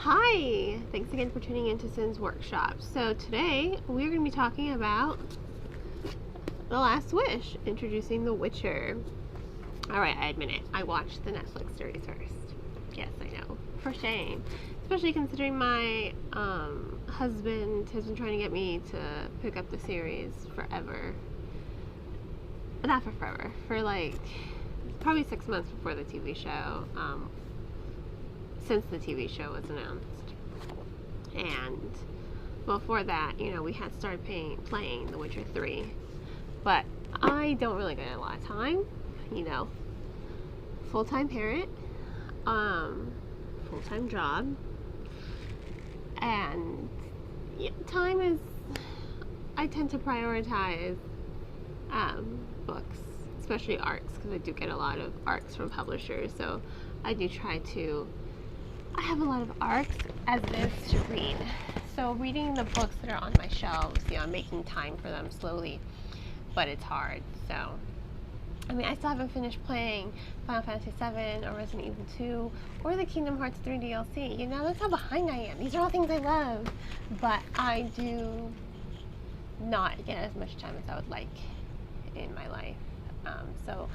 Hi! Thanks again for tuning into Sin's Workshop. So today we're going to be talking about The Last Wish, introducing The Witcher. Alright, I admit it. I watched the Netflix series first. Yes, I know. For shame. Especially considering my husband has been trying to get me to pick up the series forever. Not for forever. For like probably 6 months before the TV show. Since the TV show was announced. And before that, you know, we had started playing The Witcher 3. But I don't really get a lot of time, you know. Full-time parent, full-time job, and yeah, time is, I tend to prioritize books, especially ARCs, because I do get a lot of ARCs from publishers, so I do try to, I have a lot of ARCs as it is to read. So reading the books that are on my shelves, you know, I'm making time for them slowly, but it's hard. So, I mean, I still haven't finished playing Final Fantasy 7 or Resident Evil 2 or the Kingdom Hearts 3 DLC. You know, that's how behind I am. These are all things I love, but I do not get as much time as I would like in my life. So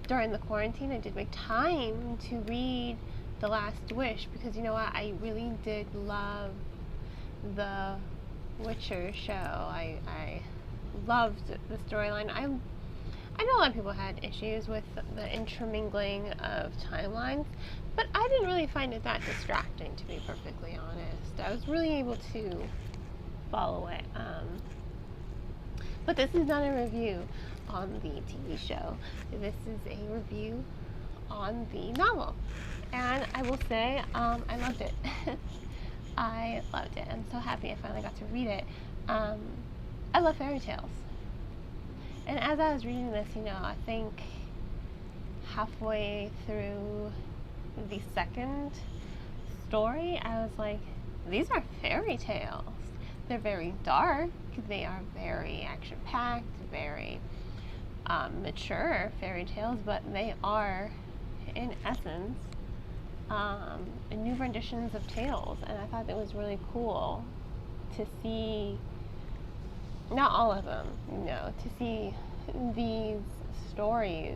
during the quarantine, I did make time to read The Last Wish, because you know what, I really did love the Witcher show. I loved the storyline. I know a lot of people had issues with the intermingling of timelines, but I didn't really find it that distracting, to be perfectly honest. I was really able to follow it. But this is not a review on the TV show. This is a review on the novel. And I will say, I loved it. I loved it. I'm so happy I finally got to read it. I love fairy tales. And as I was reading this, you know, I think halfway through the second story, I was like, these are fairy tales. They're very dark. They are very action-packed, very mature fairy tales, but they are, in essence, new renditions of tales. And I thought it was really cool to see, not all of them, you know, to see these stories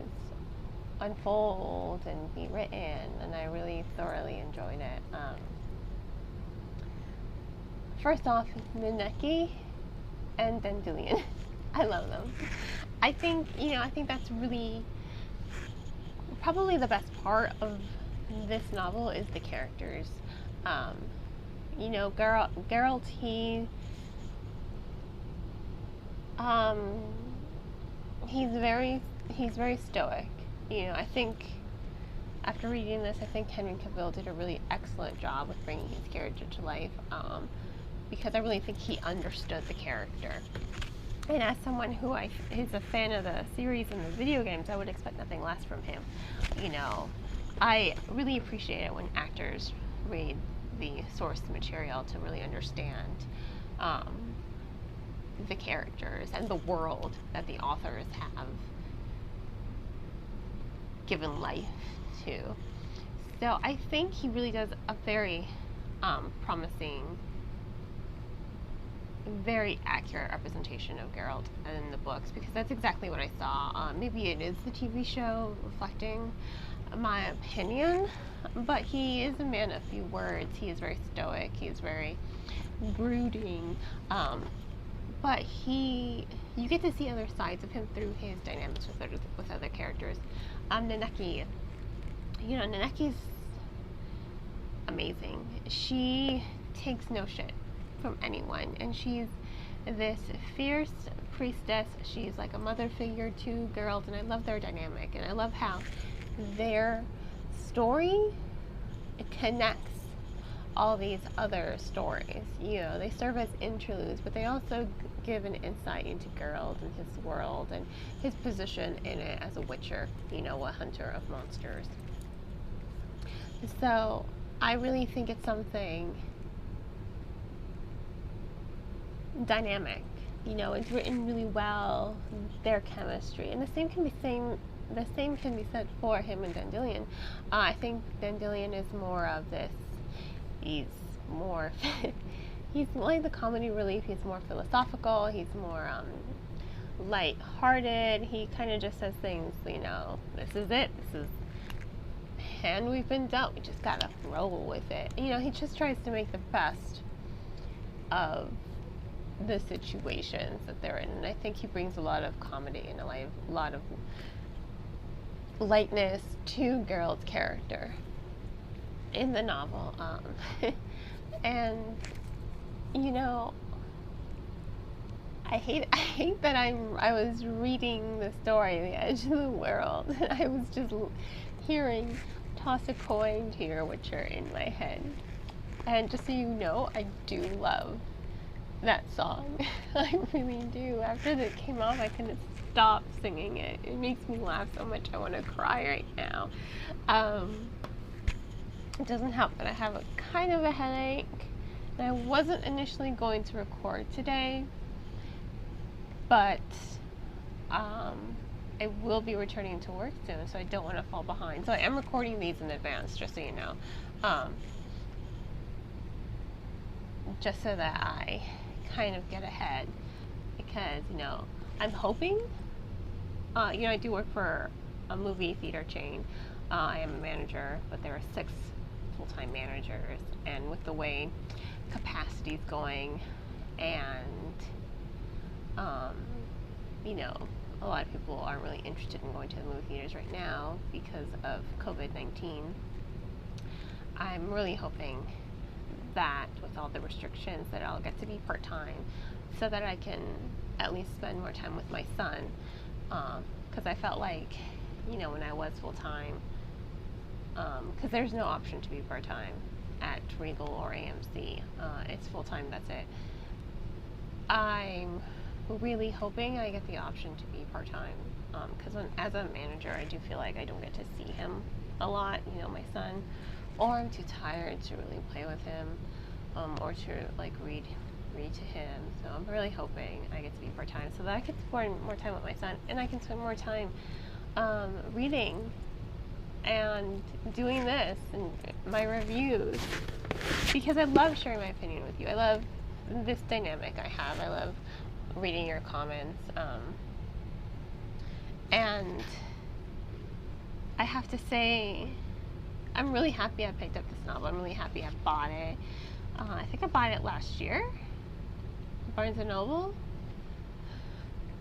unfold and be written, and I really thoroughly enjoyed it. First off, Neneki and Dandelion. I love them. I think, you know, I think that's really probably the best part of this novel is the characters. You know, Geralt, he's very stoic. You know, I think after reading this, I think Henry Cavill did a really excellent job with bringing his character to life, because I really think he understood the character. And as someone who is a fan of the series and the video games, I would expect nothing less from him. You know, I really appreciate it when actors read the source material to really understand the characters and the world that the authors have given life to. So I think he really does a very promising, very accurate representation of Geralt in the books, because that's exactly what I saw. Maybe it is the TV show reflecting my opinion, but he is a man of few words. He is very stoic. He is very brooding. But you get to see other sides of him through his dynamics with other characters. Neneki, you know, Neneki's amazing. She takes no shit from anyone, and she's this fierce priestess. She's like a mother figure to Geralt, and I love their dynamic, and I love how their story connects all these other stories. You know, they serve as interludes, but they also give an insight into Geralt and his world and his position in it as a witcher, you know, a hunter of monsters. So I really think it's something dynamic. You know, it's written really well, their chemistry, and the same can be said for him and Dandelion. I think Dandelion is more of this he's more, he's like the comedy relief. He's more philosophical. He's more light-hearted. He kind of just says things, you know, this is it. This is the hand we've been dealt. We just gotta roll with it. You know, he just tries to make the best of the situations that they're in, and I think he brings a lot of comedy and a lot of lightness to Geralt's character in the novel. And you know, I hate that I was reading the story, The Edge of the World, and I was just hearing Toss a Coin to Your Witcher in my head. And just so you know, I do love that song. I really do. After it came off, I couldn't stop singing it. It makes me laugh so much I want to cry right now. It doesn't help that I have a kind of a headache, and I wasn't initially going to record today, but I will be returning to work soon, so I don't want to fall behind. So I am recording these in advance, just so you know, just so that I kind of get ahead, because, you know, I'm hoping, you know, I do work for a movie theater chain. I am a manager, but there are 6 full-time managers, and with the way capacity's going, and you know, a lot of people aren't really interested in going to the movie theaters right now because of COVID-19. I'm really hoping that with all the restrictions that I'll get to be part-time, so that I can at least spend more time with my son, because I felt like, you know, when I was full-time, because there's no option to be part-time at Regal or AMC. It's full-time, that's it. I'm really hoping I get the option to be part-time, because as a manager, I do feel like I don't get to see him a lot, you know, my son, or I'm too tired to really play with him, or to like read to him. So I'm really hoping I get to be part-time so that I can spend more time with my son, and I can spend more time reading and doing this and my reviews, because I love sharing my opinion with you. I love this dynamic I have. I love reading your comments, and I have to say, I'm really happy I picked up this novel. I'm really happy I bought it. I think I bought it last year, Barnes & Noble.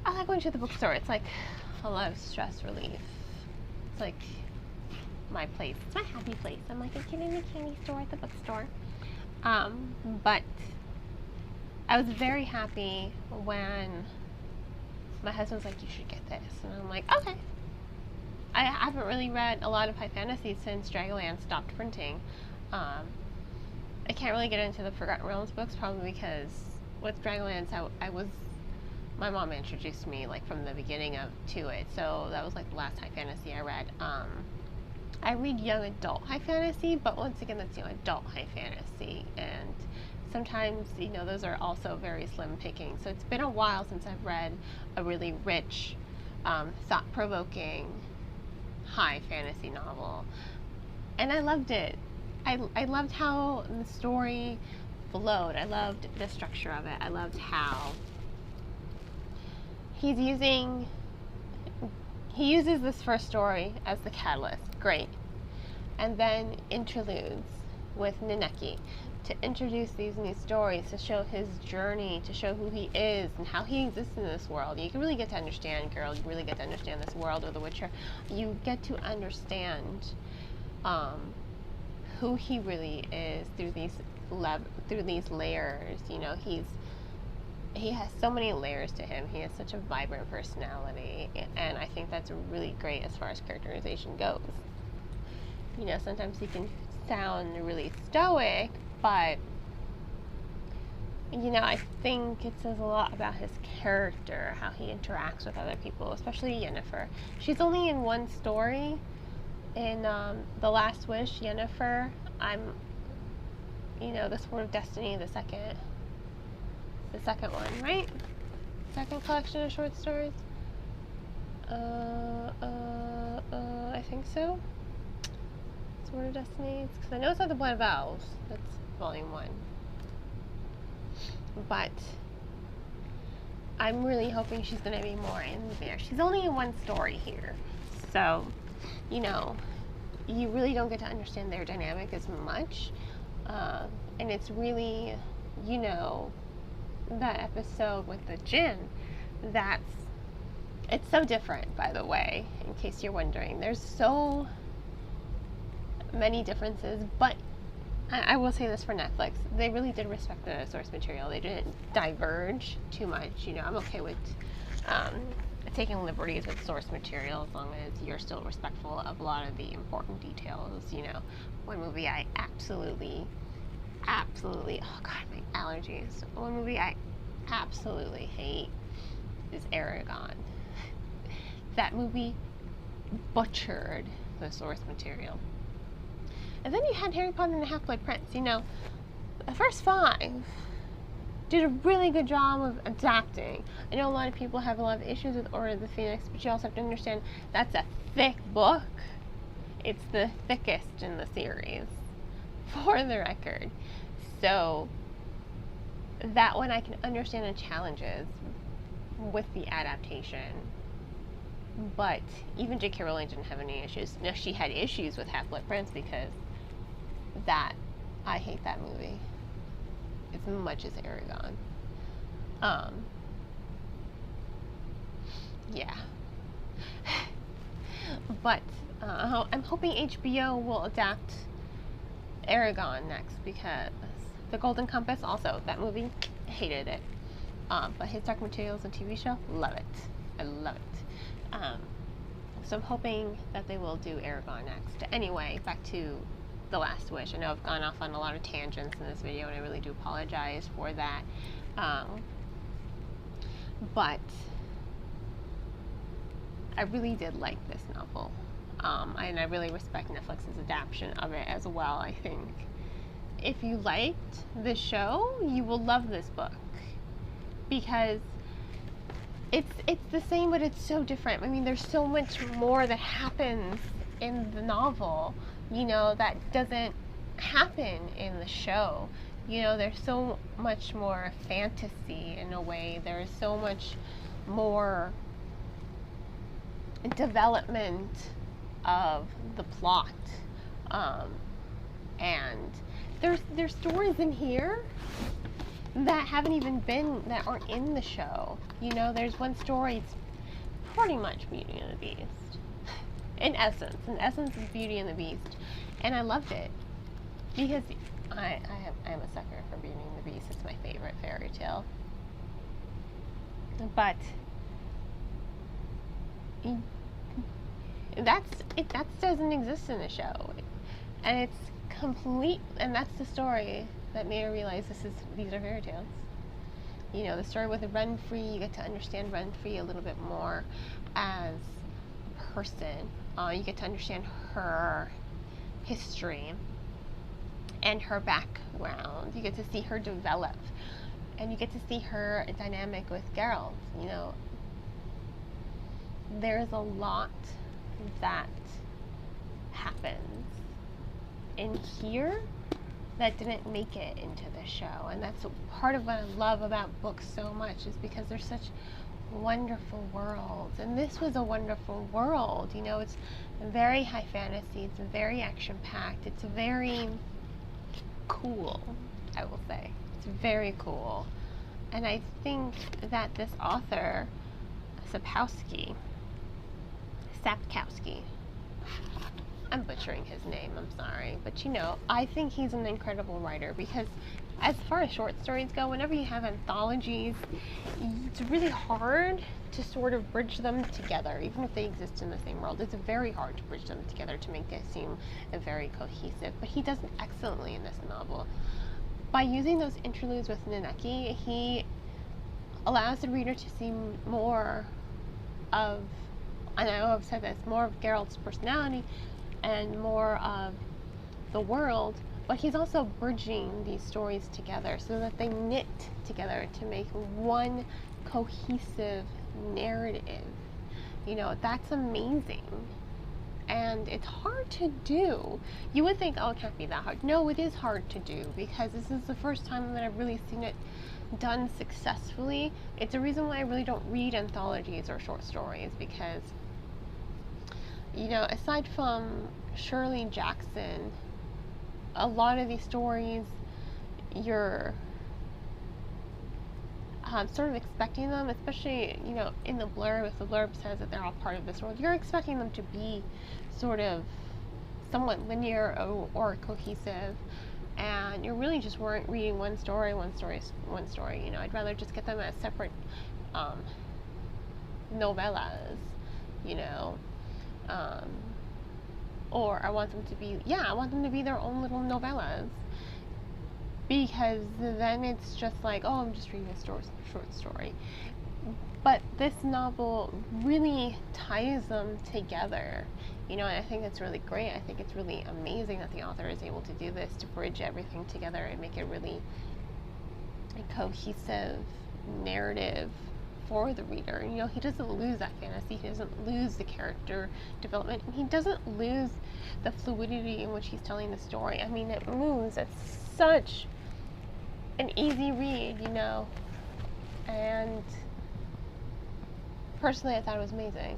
I like going to the bookstore. It's like a lot of stress relief. It's like my place. It's my happy place. I'm like a kid in a candy store at the bookstore. But I was very happy when my husband was like, you should get this. And I'm like, okay. I haven't really read a lot of high fantasy since Dragonlance stopped printing. I can't really get into the Forgotten Realms books, probably because with Dragonlance, my mom introduced me like from the beginning to it, so that was like the last high fantasy I read. I read young adult high fantasy, but once again, that's young adult high fantasy, and sometimes, you know, those are also very slim picking. So it's been a while since I've read a really rich, thought-provoking high fantasy novel, and I loved it. I loved how the story flowed. I loved the structure of it. I loved how he uses this first story as the catalyst. Great. And then interludes with Nineki to introduce these new stories, to show his journey, to show who he is and how he exists in this world. You can really get to understand Geralt. You really get to understand this world of The Witcher. You get to understand who he really is through these layers. You know, he has so many layers to him. He has such a vibrant personality, and I think that's really great as far as characterization goes. You know, sometimes he can sound really stoic, but, you know, I think it says a lot about his character, how he interacts with other people, especially Yennefer. She's only in one story. In The Last Wish, Yennefer, you know, The Sword of Destiny, the second one, right? Second collection of short stories? I think so. Sword of Destiny? Because I know it's not the Blood of Elves. That's volume 1. But I'm really hoping she's going to be more in there. She's only in one story here. So, you know, you really don't get to understand their dynamic as much. And it's really, you know, that episode with the djinn, it's so different, by the way, in case you're wondering. There's so many differences, but I will say this for Netflix, they really did respect the source material. They didn't diverge too much. You know, I'm okay with taking liberties with source material as long as you're still respectful of a lot of the important details. You know, one movie I absolutely, oh god, my allergies. One movie I absolutely hate is Aragon. That movie butchered the source material. And then you had Harry Potter and the Half-Blood Prince. You know, the first 5 did a really good job of adapting. I know a lot of people have a lot of issues with Order of the Phoenix, but you also have to understand that's a thick book. It's the thickest in the series, for the record. So that one I can understand the challenges with the adaptation. But even J.K. Rowling didn't have any issues. Now, she had issues with Half-Blood Prince because I hate that movie as much as Aragon. Yeah. But I'm hoping HBO will adapt Aragon next, because The Golden Compass, also, that movie, hated it. But his Dark Materials and TV show, love it. I love it. So I'm hoping that they will do Aragon next. Anyway, back to The Last Wish. I know I've gone off on a lot of tangents in this video, and I really do apologize for that. But I really did like this novel. And I really respect Netflix's adaptation of it as well, I think. If you liked the show, you will love this book. Because it's the same, but it's so different. I mean, there's so much more that happens in the novel, you know, that doesn't happen in the show. You know, there's so much more fantasy in a way. There's so much more development of the plot. And there's stories in here that aren't in the show. You know, there's one story, it's pretty much Beauty and the Beast. In essence it's Beauty and the Beast. And I loved it. Because I'm a sucker for Beauty and the Beast. It's my favorite fairy tale. But that doesn't exist in the show. And it's complete, and that's the story that made her realize these are fairy tales. You know, the story with Renfree, you get to understand Renfree a little bit more as a person. You get to understand her history and her background. You get to see her develop, and you get to see her dynamic with Geralt. You know, there's a lot that happens in here that didn't make it into the show. And that's part of what I love about books so much, is because they're such wonderful worlds. And this was a wonderful world. You know, it's very high fantasy, it's very action-packed, it's very cool, I will say. It's very cool. And I think that this author, Sapkowski, I'm butchering his name, I'm sorry, but you know, I think he's an incredible writer, because as far as short stories go, whenever you have anthologies, it's really hard to sort of bridge them together, even if they exist in the same world. It's very hard to bridge them together to make it seem very cohesive, but he does it excellently in this novel. By using those interludes with Naneki, he allows the reader to see more of, and I know I've said this, more of Geralt's personality and more of the world, but he's also bridging these stories together so that they knit together to make one cohesive narrative. You know, that's amazing. and it's hard to do. You would think, oh, it can't be that hard. No, it is hard to do, because this is the first time that I've really seen it done successfully. It's a reason why I really don't read anthologies or short stories, because, you know, aside from Shirley Jackson, a lot of these stories, you're sort of expecting them, especially, you know, in the blurb, if the blurb says that they're all part of this world, you're expecting them to be sort of somewhat linear or cohesive, and you're really just reading one story. You know, I'd rather just get them as separate novellas, you know, or I want them to be their own little novellas, because then it's just like, oh, I'm just reading a short story. But this novel really ties them together, you know, and I think that's really great. I think it's really amazing that the author is able to do this, to bridge everything together and make it really a cohesive narrative for the reader. And, you know, he doesn't lose that fantasy, he doesn't lose the character development, and he doesn't lose the fluidity in which he's telling the story. I mean, it moves at such an easy read, you know, and personally I thought it was amazing.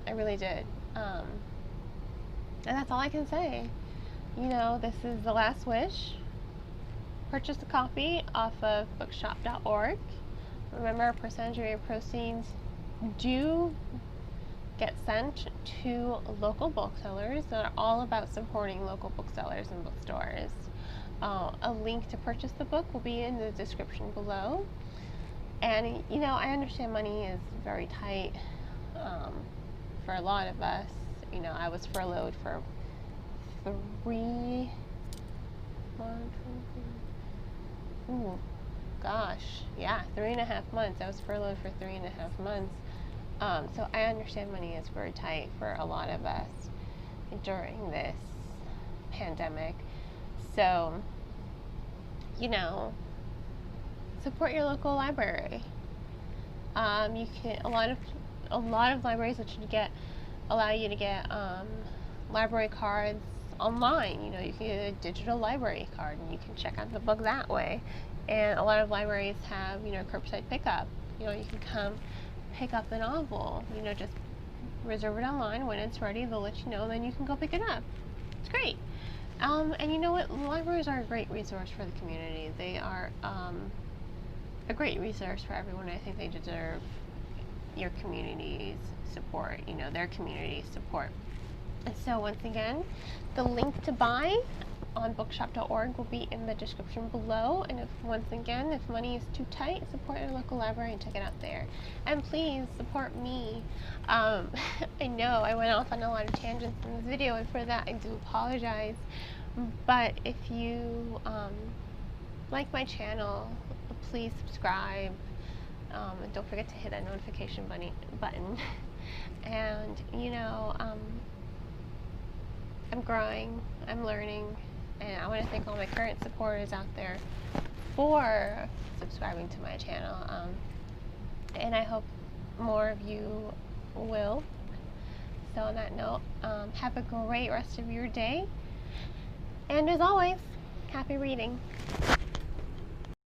I really did. And that's all I can say. You know, this is The Last Wish. Purchase a copy off of bookshop.org. Remember, a percentage of your proceeds do get sent to local booksellers that are all about supporting local booksellers and bookstores. A link to purchase the book will be in the description below. And, you know, I understand money is very tight for a lot of us. You know, I was furloughed for 3 and a half months. I was furloughed for 3.5 months. So I understand money is very tight for a lot of us during this pandemic. So, you know, support your local library. You can a lot of libraries that allow you to get library cards online. You know, you can get a digital library card and you can check out the book that way. And a lot of libraries have, you know, curbside pickup. You know, you can come pick up the novel. You know, just reserve it online. When it's ready, they'll let you know, and then you can go pick it up. It's great. And you know what? Libraries are a great resource for the community. They are a great resource for everyone. I think they deserve your community's support, you know, their community's support. And so once again, the link to buy on bookshop.org will be in the description below. And once again, if money is too tight, support your local library and check it out there. And please support me. I know I went off on a lot of tangents in this video, and for that I do apologize. But if you like my channel, please subscribe. And don't forget to hit that notification button. And, you know, I'm growing, I'm learning, and I want to thank all my current supporters out there for subscribing to my channel. And I hope more of you will. So on that note, have a great rest of your day. And as always, happy reading.